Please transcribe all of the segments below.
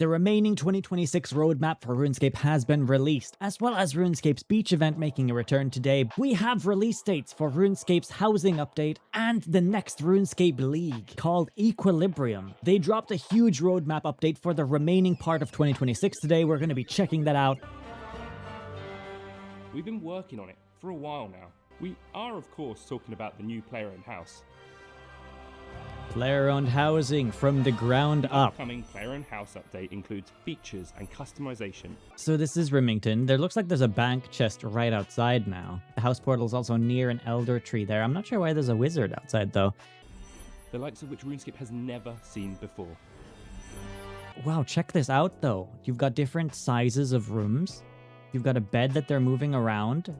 The remaining 2026 roadmap for RuneScape has been released, as well as RuneScape's beach event making a return today. We have release dates for RuneScape's housing update and the next RuneScape League, called Equilibrium. They dropped a huge roadmap update for the remaining part of 2026 today. We're going to be checking that out. We've been working on it for a while now. We are, of course, talking about the new player-owned house. Player-owned housing from the ground up. Upcoming player-owned house update includes features and customization. So this is Remington. There looks like there's a bank chest right outside now. The house portal is also near an elder tree there. I'm not sure why there's a wizard outside though. The likes of which RuneScape has never seen before. Wow, check this out though. You've got different sizes of rooms. You've got a bed that they're moving around.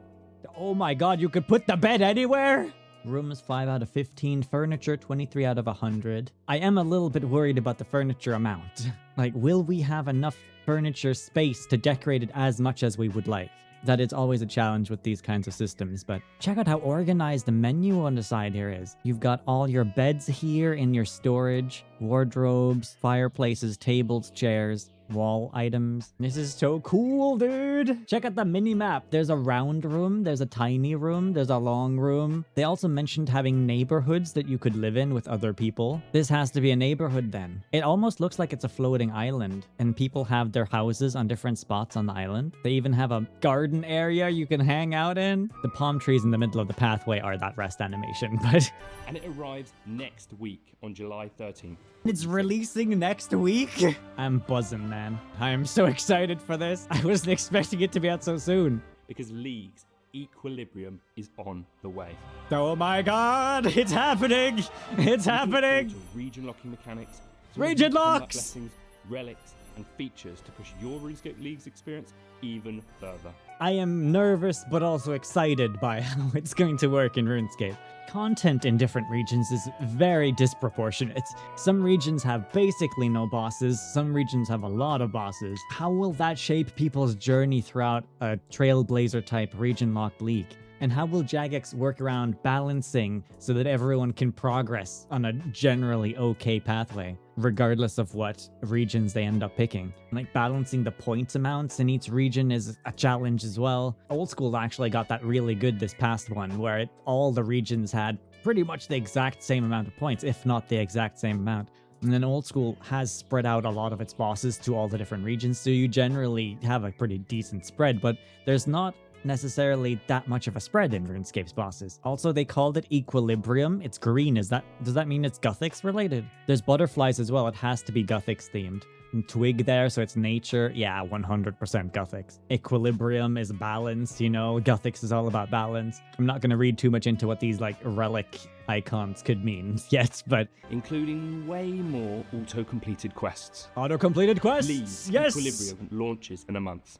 Oh my god, you could put the bed anywhere! Rooms 5 out of 15, furniture 23 out of 100. I am a little bit worried about the furniture amount. Like, will we have enough furniture space to decorate it as much as we would like? That is always a challenge with these kinds of systems, but check out how organized the menu on the side here is. You've got all your beds here in your storage, wardrobes, fireplaces, tables, chairs, wall items. This is so cool, dude. Check out the mini map. There's a round room, there's a tiny room, there's a long room. They also mentioned having neighborhoods that you could live in with other people. This has to be a neighborhood then. It almost looks like it's a floating island and people have their houses on different spots on the island. They even have a garden area you can hang out in. The palm trees in the middle of the pathway are that rest animation, but... And it arrives next week on July 13th. It's releasing next week? I'm buzzing, man. I am so excited for this. I wasn't expecting it to be out so soon. Because Leagues Equilibrium is on the way. Oh my god, it's happening! It's happening! Region locking mechanics, Region locks! blessings, relics, and features to push your RuneScape Leagues experience even further. I am nervous but also excited by how it's going to work in RuneScape. Content in different regions is very disproportionate. Some regions have basically no bosses, some regions have a lot of bosses. How will that shape people's journey throughout a Trailblazer type region locked league? And how will Jagex work around balancing so that everyone can progress on a generally okay pathway, regardless of what regions they end up picking? Like, balancing the points amounts in each region is a challenge as well. Old School actually got that really good this past one, where all the regions had pretty much the exact same amount of points, if not the exact same amount. And then Old School has spread out a lot of its bosses to all the different regions, so you generally have a pretty decent spread, but there's not necessarily that much of a spread in RuneScape's bosses. Also, they called it Equilibrium. It's green. Does that mean it's Guthix related? There's butterflies as well. It has to be Guthix themed. And twig there, so it's nature. Yeah, 100% Guthix. Equilibrium is balance, you know. Guthix is all about balance. I'm not going to read too much into what these like relic icons could mean yet, but including way more auto-completed quests. Auto-completed quests? Leagues Yes! Equilibrium launches in a month.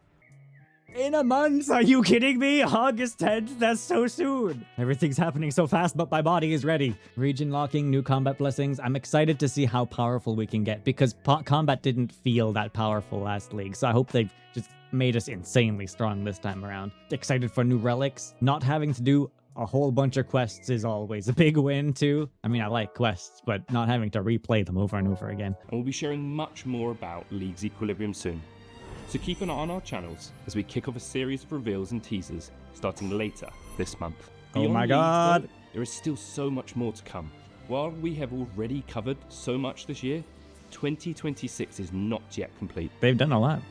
In a month? Are you kidding me? August 10th? That's so soon. Everything's happening so fast, but my body is ready. Region locking, new combat blessings. I'm excited to see how powerful we can get because combat didn't feel that powerful last league. So I hope they've just made us insanely strong this time around. Excited for new relics. Not having to do a whole bunch of quests is always a big win too. I mean, I like quests, but not having to replay them over and over again. And we'll be sharing much more about Leagues Equilibrium soon. So keep an eye on our channels as we kick off a series of reveals and teasers starting later this month. Oh Beyond my Leagues, god! though, there is still so much more to come. While we have already covered so much this year, 2026 is not yet complete. They've done a lot.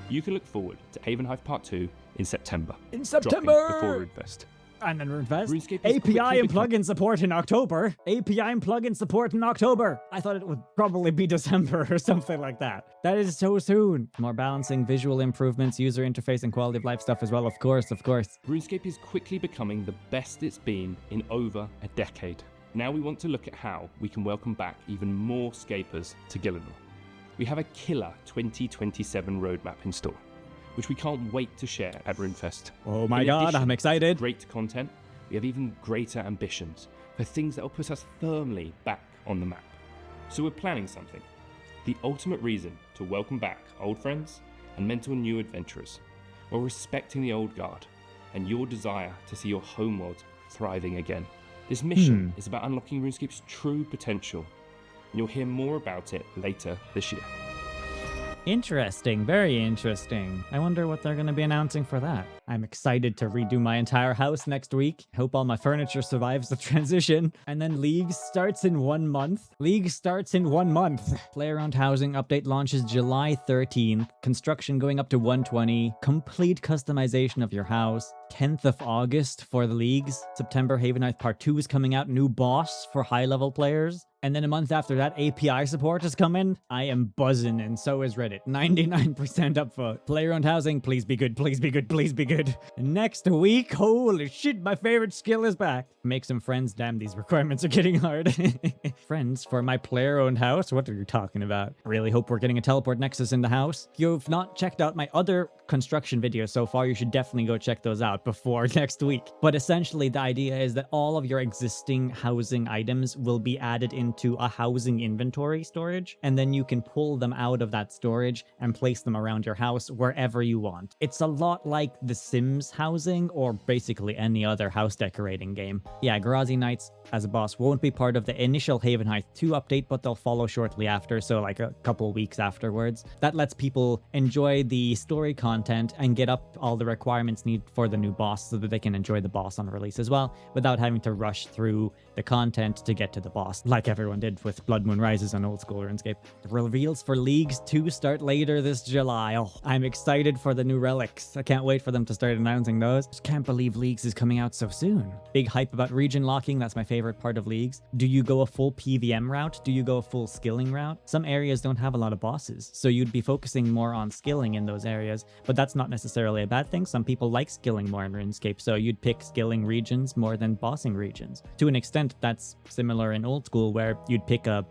You can look forward to Havenhythe Part 2 in September. In September! Dropping before RuneFest. And then RuneFest. RuneScape is API and quickly plugin support in October. API and plugin support in October. I thought it would probably be December or something like that. That is so soon. More balancing, visual improvements, user interface, and quality of life stuff as well, of course, of course. RuneScape is quickly becoming the best it's been in over a decade. Now we want to look at how we can welcome back even more scapers to Gillinor. We have a killer 2027 roadmap in store, which we can't wait to share at RuneFest. Oh my In god, addition I'm excited. to great content, we have even greater ambitions for things that will put us firmly back on the map. So we're planning something. The ultimate reason to welcome back old friends and mentor new adventurers, while respecting the old guard and your desire to see your homeworld thriving again. This mission is about unlocking RuneScape's true potential, and you'll hear more about it later this year. Interesting, very interesting. I wonder what they're going to be announcing for that. I'm excited to redo my entire house next week. Hope all my furniture survives the transition. And then Leagues starts in 1 month. Leagues starts in 1 month. Player-owned housing update launches July 13th. Construction going up to 120. Complete customization of your house. 10th of August for the Leagues. September, Havenhythe Part 2 is coming out. New boss for high-level players. And then a month after that, API support is coming. I am buzzing, and so is Reddit. 99% upvote. Player-owned housing, please be good, please be good, please be good. Next week, holy shit, my favorite skill is back. Make some friends. Damn, these requirements are getting hard. Friends for my player-owned house? What are you talking about? I really hope we're getting a teleport nexus in the house. If you've not checked out my other construction videos so far, you should definitely go check those out before next week. But essentially, the idea is that all of your existing housing items will be added into a housing inventory storage, and then you can pull them out of that storage and place them around your house wherever you want. It's a lot like The Sims housing, or basically any other house decorating game. Yeah, Grazi Knights as a boss won't be part of the initial Havenhythe 2 update, but they'll follow shortly after, so like a couple weeks afterwards. That lets people enjoy the story content and get up all the requirements needed for the new boss so that they can enjoy the boss on release as well, without having to rush through the content to get to the boss, like everyone did with Blood Moon Rises on old school RuneScape. The reveals for Leagues 2 start later this July. Oh, I'm excited for the new relics. I can't wait for them to start announcing those. Just can't believe Leagues is coming out so soon. Big hype about region locking. That's my favorite part of Leagues. Do you go a full PVM route? Do you go a full skilling route? Some areas don't have a lot of bosses, so you'd be focusing more on skilling in those areas, but that's not necessarily a bad thing. Some people like skilling more in RuneScape, so you'd pick skilling regions more than bossing regions. To an extent, that's similar in old school, where you'd pick a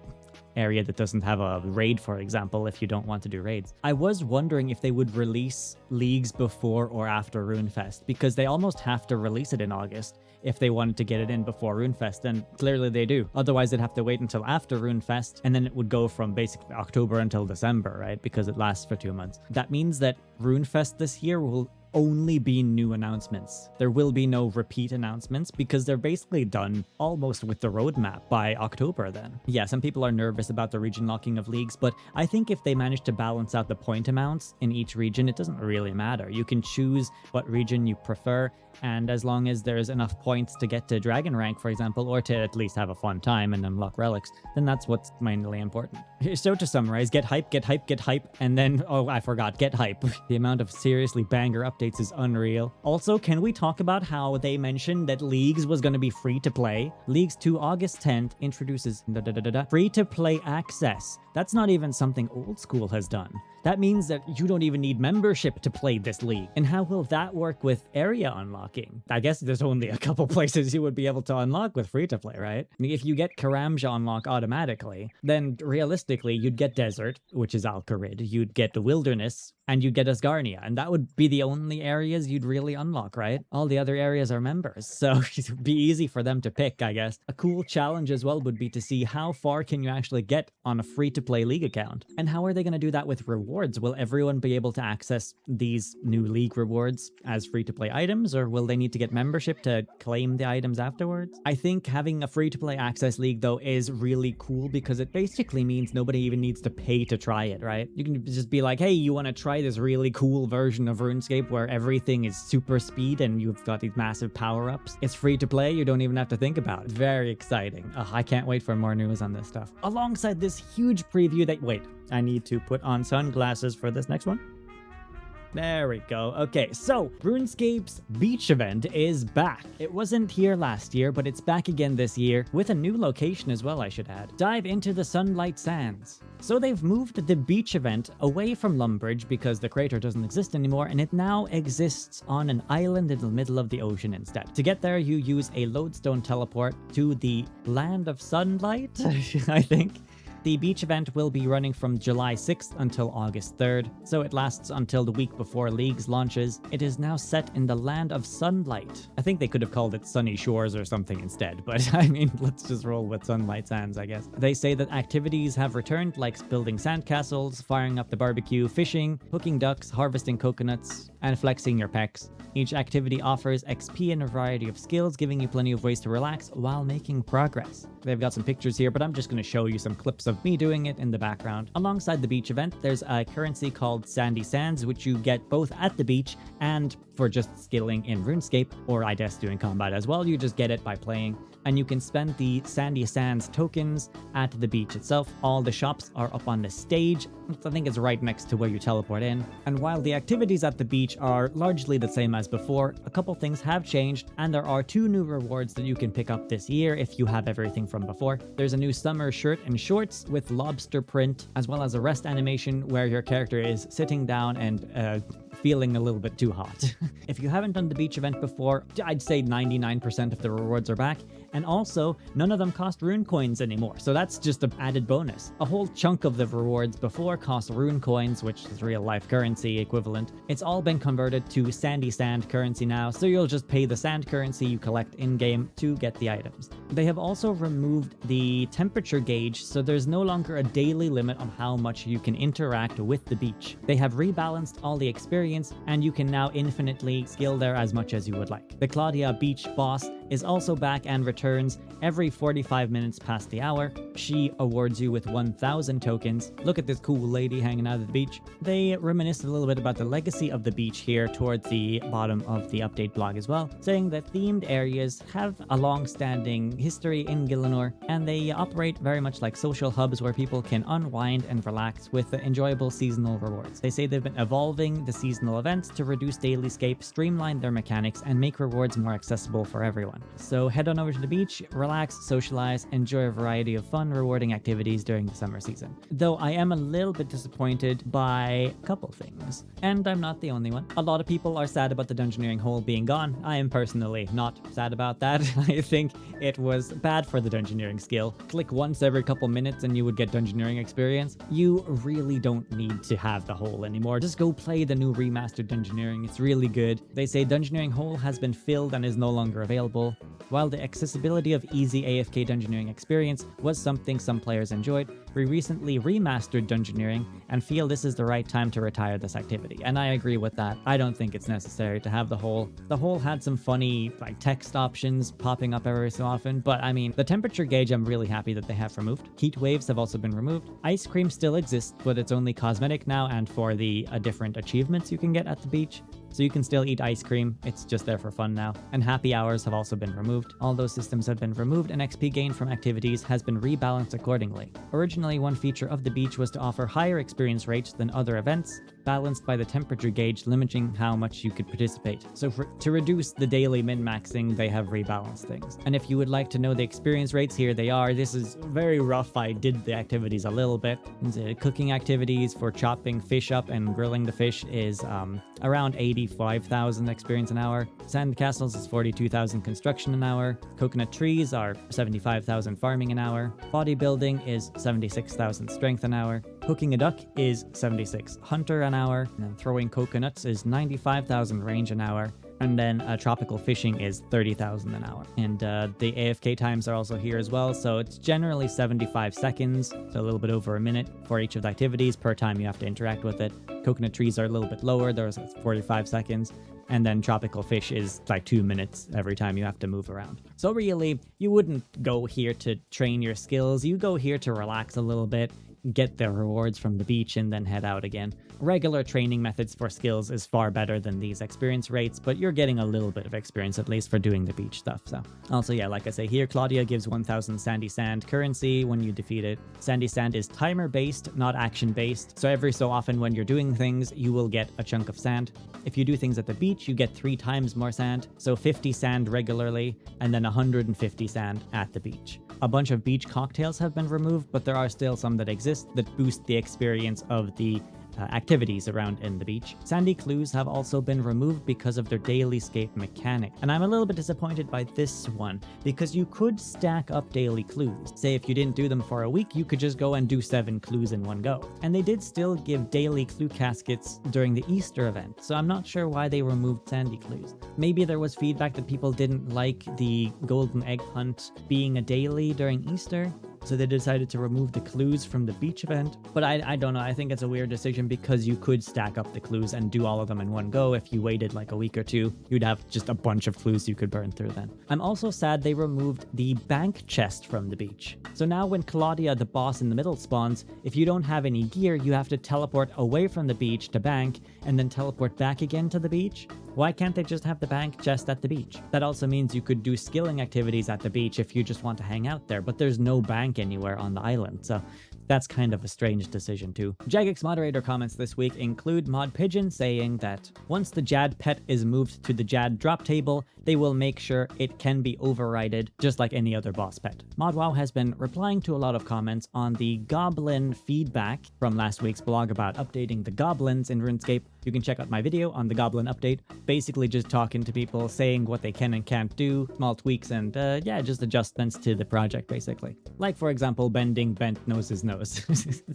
area that doesn't have a raid, for example, if you don't want to do raids. I was wondering if they would release Leagues before or after RuneFest, because they almost have to release it in August if they wanted to get it in before RuneFest, and clearly they do. Otherwise, they'd have to wait until after RuneFest, and then it would go from basically October until December, right? Because it lasts for 2 months. That means that RuneFest this year will only be new announcements. There will be no repeat announcements because they're basically done almost with the roadmap by October then. Yeah, some people are nervous about the region locking of Leagues, but I think if they manage to balance out the point amounts in each region, it doesn't really matter. You can choose what region you prefer, and as long as there's enough points to get to Dragon Rank, for example, or to at least have a fun time and unlock relics, then that's what's mainly important. So to summarize, get hype, get hype, get hype, and then, oh, I forgot, get hype. The amount of seriously banger updates is unreal. Also, can we talk about how they mentioned that Leagues was going to be free to play? Leagues 2 August 10th introduces free to play access. That's not even something old school has done. That means that you don't even need membership to play this league. And how will that work with area unlocking? I guess there's only a couple places you would be able to unlock with free to play, right? If you get Karamja unlock automatically, then realistically you'd get Desert, which is Al-Kharid, you'd get the Wilderness, and you'd get Asgarnia, and that would be the only areas you'd really unlock, right? All the other areas are members, so it would be easy for them to pick, I guess. A cool challenge as well would be to see how far can you actually get on a free-to-play league account, and how are they going to do that with rewards? Will everyone be able to access these new league rewards as free-to-play items, or will they need to get membership to claim the items afterwards? I think having a free-to-play access league, though, is really cool because it basically means nobody even needs to pay to try it, right? You can just be like, hey, you want to try this really cool version of RuneScape where everything is super speed and you've got these massive power-ups. It's free to play, you don't even have to think about it. Very exciting. I can't wait for more news on this stuff. Alongside this huge preview that, wait, I need to put on sunglasses for this next one. There we go. Okay, so RuneScape's beach event is back. It wasn't here last year, but it's back again this year with a new location as well, I should add. Dive into the Sunlight Sands. So they've moved the beach event away from Lumbridge because the crater doesn't exist anymore, and it now exists on an island in the middle of the ocean instead. To get there, you use a lodestone teleport to the Land of Sunlight, I think. The beach event will be running from July 6th until August 3rd, so it lasts until the week before Leagues launches. It is now set in the Land of Sunlight. I think they could have called it Sunny Shores or something instead, but I mean, let's just roll with Sunlight Sands, I guess. They say that activities have returned, like building sandcastles, firing up the barbecue, fishing, hooking ducks, harvesting coconuts, and flexing your pecs. Each activity offers XP and a variety of skills, giving you plenty of ways to relax while making progress. They've got some pictures here, but I'm just going to show you some clips of of me doing it in the background. Alongside the beach event, there's a currency called Sandy Sands, which you get both at the beach and for just skilling in RuneScape, or I guess doing combat as well. You just get it by playing. And you can spend the Sandy Sands tokens at the beach itself. All the shops are up on the stage. I think it's right next to where you teleport in. And while the activities at the beach are largely the same as before, a couple things have changed, and there are 2 new rewards that you can pick up this year if you have everything from before. There's a new summer shirt and shorts with lobster print, as well as a rest animation where your character is sitting down and feeling a little bit too hot. If you haven't done the beach event before, I'd say 99% of the rewards are back, and also none of them cost rune coins anymore, so that's just an added bonus. A whole chunk of the rewards before cost rune coins, which is real life currency equivalent. It's all been converted to Sandy Sand currency now, so you'll just pay the sand currency you collect in-game to get the items. They have also removed the temperature gauge, so there's no longer a daily limit on how much you can interact with the beach. They have rebalanced all the experience, and you can now infinitely skill there as much as you would like. The Claudia Beach boss is also back and returns every 45 minutes past the hour. She awards you with 1,000 tokens. Look at this cool lady hanging out at the beach. They reminisce a little bit about the legacy of the beach here towards the bottom of the update blog as well, saying that themed areas have a long-standing history in Gielinor, and they operate very much like social hubs where people can unwind and relax with enjoyable seasonal rewards. They say they've been evolving the seasonal events to reduce daily scape, streamline their mechanics, and make rewards more accessible for everyone. So head on over to the beach, relax, socialize, enjoy a variety of fun, rewarding activities during the summer season. Though I am a little bit disappointed by a couple things, and I'm not the only one. A lot of people are sad about the dungeoneering hole being gone. I am personally not sad about that. I think it was bad for the dungeoneering skill. Click once every couple minutes and you would get dungeoneering experience. You really don't need to have the hole anymore. Just go play the new remastered dungeoneering. It's really good. They say dungeoneering hole has been filled and is no longer available. While the accessibility of easy AFK dungeoneering experience was something some players enjoyed, we recently remastered dungeoneering and feel this is the right time to retire this activity. And I agree with that. I don't think it's necessary to have the hole. The hole had some funny text options popping up every so often, but I mean, the temperature gauge I'm really happy that they have removed. Heat waves have also been removed. Ice cream still exists, but it's only cosmetic now and for the different achievements you can get at the beach. So you can still eat ice cream, it's just there for fun now. And happy hours have also been removed. All those systems have been removed, and XP gain from activities has been rebalanced accordingly. Originally, one feature of the beach was to offer higher experience rates than other events, balanced by the temperature gauge limiting how much you could participate. So to reduce the daily min-maxing, they have rebalanced things. And if you would like to know the experience rates, here they are. This is very rough. I did the activities a little bit. The cooking activities for chopping fish up and grilling the fish is around 85,000 experience an hour. Sand castles is 42,000 construction an hour. Coconut trees are 75,000 farming an hour. Bodybuilding is 76,000 strength an hour. Hooking a duck is 76 hunter an hour. And then throwing coconuts is 95,000 range an hour. And then tropical fishing is 30,000 an hour. And the AFK times are also here as well. So it's generally 75 seconds, so a little bit over a minute for each of the activities per time you have to interact with it. Coconut trees are a little bit lower. There's 45 seconds. And then tropical fish is 2 minutes every time you have to move around. So really, you wouldn't go here to train your skills. You go here to relax a little bit, get the rewards from the beach, and then head out again. Regular training methods for skills is far better than these experience rates, but you're getting a little bit of experience at least for doing the beach stuff. So also, yeah, like I say here, Claudia gives 1,000 Sandy Sand currency when you defeat it. Sandy Sand is timer based, not action based. So every so often when you're doing things, you will get a chunk of sand. If you do things at the beach, you get 3 times more sand. So 50 sand regularly, and then 150 sand at the beach. A bunch of beach cocktails have been removed, but there are still some that exist that boost the experience of the activities around in the beach. Sandy clues have also been removed because of their daily scape mechanic. And I'm a little bit disappointed by this one, because you could stack up daily clues. Say if you didn't do them for a week, you could just go and do 7 clues in one go. And they did still give daily clue caskets during the Easter event, so I'm not sure why they removed Sandy clues. Maybe there was feedback that people didn't like the golden egg hunt being a daily during Easter. So they decided to remove the clues from the beach event. But I don't know, I think it's a weird decision because you could stack up the clues and do all of them in one go. If you waited like a week or two, you'd have just a bunch of clues you could burn through then. I'm also sad they removed the bank chest from the beach. So now when Claudia, the boss in the middle, spawns, if you don't have any gear, you have to teleport away from the beach to bank and then teleport back again to the beach. Why can't they just have the bank chest at the beach? That also means you could do skilling activities at the beach if you just want to hang out there, but there's no bank anywhere on the island, so that's kind of a strange decision too. Jagex moderator comments this week include Mod Pigeon saying that once the Jad pet is moved to the Jad drop table, they will make sure it can be overrided just like any other boss pet. ModWow has been replying to a lot of comments on the goblin feedback from last week's blog about updating the goblins in RuneScape. You can check out my video on the goblin update, basically just talking to people, saying what they can and can't do, small tweaks, and yeah, just adjustments to the project basically. Like for example, bending Bent Nose's nose,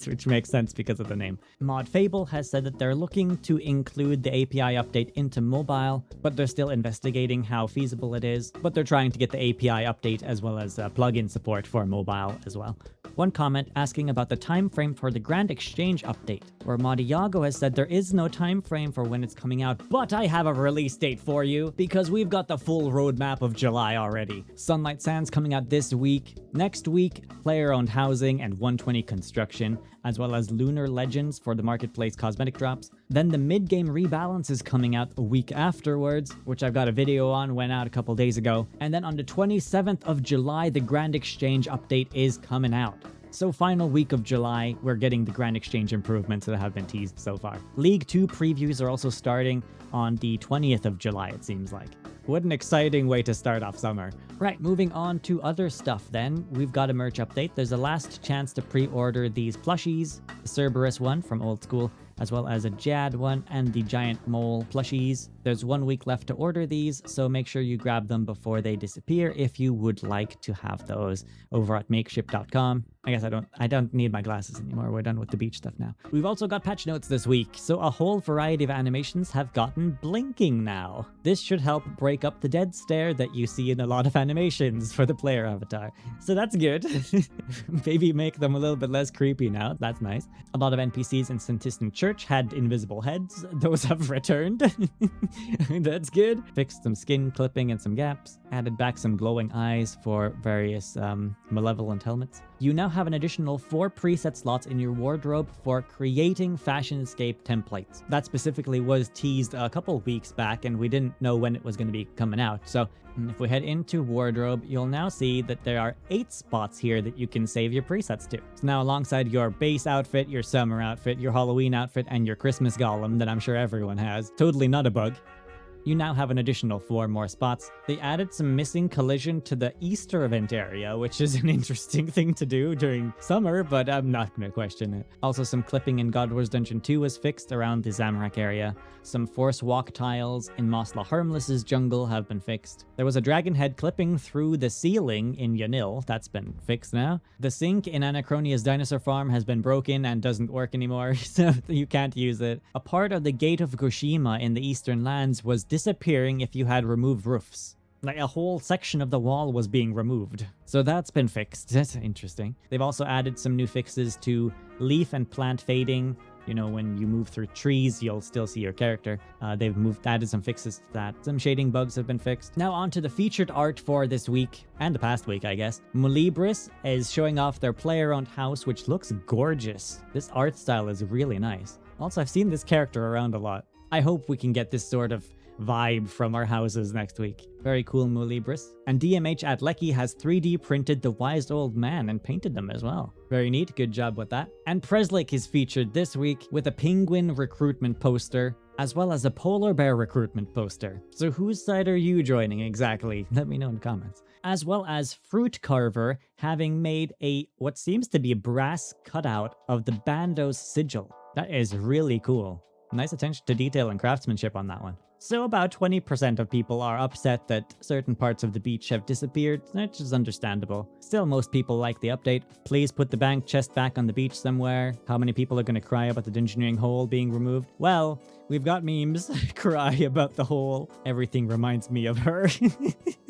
which makes sense because of the name. Mod Fable has said that they're looking to include the API update into mobile, but they're still investigating how feasible it is, but they're trying to get the API update as well as plugin support for mobile as well. One comment asking about the time frame for the Grand Exchange update, where Modiago has said there is no time frame for when it's coming out, but I have a release date for you because we've got the full roadmap of July already. Sunlight Sands coming out this week. Next week, player-owned housing and 120 construction, as well as Lunar Legends for the marketplace cosmetic drops. Then the mid-game rebalance is coming out a week afterwards, which I've got a video on, went out a couple days ago. And then on the 27th of July, the Grand Exchange update is coming out. So final week of July, we're getting the Grand Exchange improvements that have been teased so far. League 2 previews are also starting on the 20th of July, it seems like. What an exciting way to start off summer. Right, moving on to other stuff then. We've got a merch update. There's a last chance to pre-order these plushies, the Cerberus one from Old School, as well as a Jad one and the Giant Mole plushies. There's 1 week left to order these, so make sure you grab them before they disappear if you would like to have those over at makeship.com. I guess I don't need my glasses anymore. We're done with the beach stuff now. We've also got patch notes this week, so a whole variety of animations have gotten blinking now. This should help break up the dead stare that you see in a lot of animations for the player avatar. So that's good. Maybe make them a little bit less creepy now. That's nice. A lot of NPCs in St. Tistan Church had invisible heads. Those have returned. That's good. Fixed some skin clipping and some gaps. Added back some glowing eyes for various malevolent helmets. You now have an additional 4 preset slots in your wardrobe for creating FashionScape templates. That specifically was teased a couple weeks back and we didn't know when it was going to be coming out. So if we head into wardrobe, you'll now see that there are 8 spots here that you can save your presets to. So now alongside your base outfit, your summer outfit, your Halloween outfit, and your Christmas golem that I'm sure everyone has, totally not a bug, you now have an additional 4 more spots. They added some missing collision to the Easter event area, which is an interesting thing to do during summer, but I'm not going to question it. Also, some clipping in God Wars Dungeon 2 was fixed around the Zamorak area. Some force walk tiles in Mosla Harmless's jungle have been fixed. There was a dragon head clipping through the ceiling in Yanil. That's been fixed now. The sink in Anachronia's dinosaur farm has been broken and doesn't work anymore, so you can't use it. A part of the Gate of Goshima in the Eastern Lands was disappearing if you had removed roofs. Like a whole section of the wall was being removed. So that's been fixed. That's interesting. They've also added some new fixes to leaf and plant fading. You know, when you move through trees, you'll still see your character. They've added some fixes to that. Some shading bugs have been fixed. Now on to the featured art for this week, and the past week, I guess. Mulibris is showing off their player-owned house, which looks gorgeous. This art style is really nice. Also, I've seen this character around a lot. I hope we can get this sort of vibe from our houses next week. Very cool, Mulibris. And DMH at Lecky has 3D printed the Wise Old Man and painted them as well. Very neat, good job with that. And Preslik is featured this week with a penguin recruitment poster, as well as a polar bear recruitment poster. So whose side are you joining exactly? Let me know in the comments. As well as Fruit Carver having made a what seems to be a brass cutout of the Bando's sigil. That is really cool. Nice attention to detail and craftsmanship on that one. So about 20% of people are upset that certain parts of the beach have disappeared, which is understandable. Still, most people like the update. Please put the bank chest back on the beach somewhere. How many people are going to cry about the dungeoneering hole being removed? Well, we've got memes. Cry about the hole. Everything reminds me of her.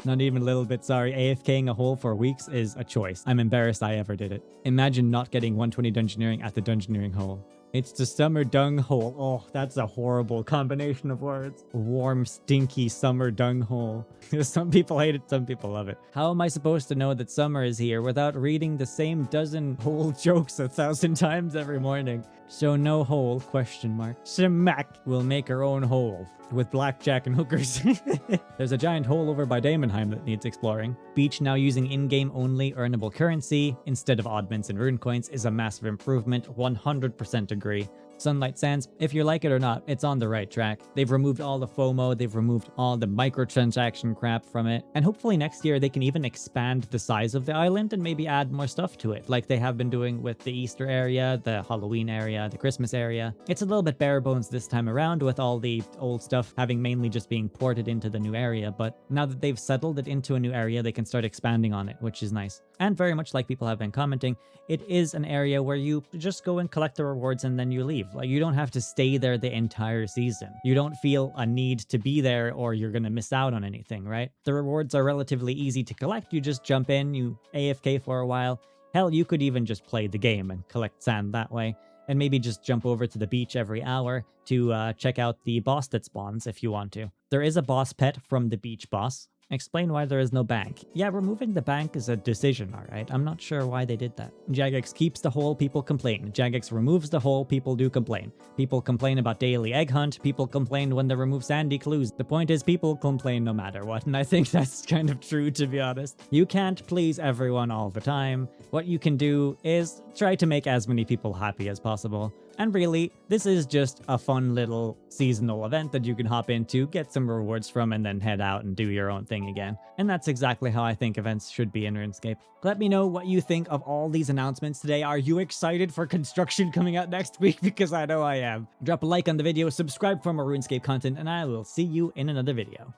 Not even a little bit sorry. AFKing a hole for weeks is a choice. I'm embarrassed I ever did it. Imagine not getting 120 dungeoneering at the dungeoneering hole. It's the summer dung hole. Oh, that's a horrible combination of words. Warm, stinky summer dung hole. Some people hate it, some people love it. How am I supposed to know that summer is here without reading the same dozen hole jokes 1,000 times every morning? So no hole, question mark. Smack! We'll make our own hole. With blackjack and hookers. There's a giant hole over by Daemonheim that needs exploring. Beach now using in-game only earnable currency instead of oddments and rune coins is a massive improvement, 100% agree. Sunlight Sands, if you like it or not, it's on the right track. They've removed all the FOMO, they've removed all the microtransaction crap from it, and hopefully next year they can even expand the size of the island and maybe add more stuff to it, like they have been doing with the Easter area, the Halloween area, the Christmas area. It's a little bit bare bones this time around with all the old stuff having mainly just being ported into the new area, but now that they've settled it into a new area, they can start expanding on it, which is nice. And very much like people have been commenting, it is an area where you just go and collect the rewards and then you leave. Like, you don't have to stay there the entire season. You don't feel a need to be there or you're going to miss out on anything, right? The rewards are relatively easy to collect. You just jump in, you AFK for a while. Hell, you could even just play the game and collect sand that way. And maybe just jump over to the beach every hour to check out the boss that spawns if you want to. There is a boss pet from the beach boss. Explain why there is no bank. Yeah, removing the bank is a decision, alright? I'm not sure why they did that. Jagex keeps the hole, people complain. Jagex removes the hole, people do complain. People complain about daily egg hunt, people complain when they remove sandy clues. The point is people complain no matter what, and I think that's kind of true, to be honest. You can't please everyone all the time. What you can do is try to make as many people happy as possible. And really, this is just a fun little seasonal event that you can hop into, get some rewards from, and then head out and do your own thing again. And that's exactly how I think events should be in RuneScape. Let me know what you think of all these announcements today. Are you excited for construction coming out next week? Because I know I am. Drop a like on the video, subscribe for more RuneScape content, and I will see you in another video.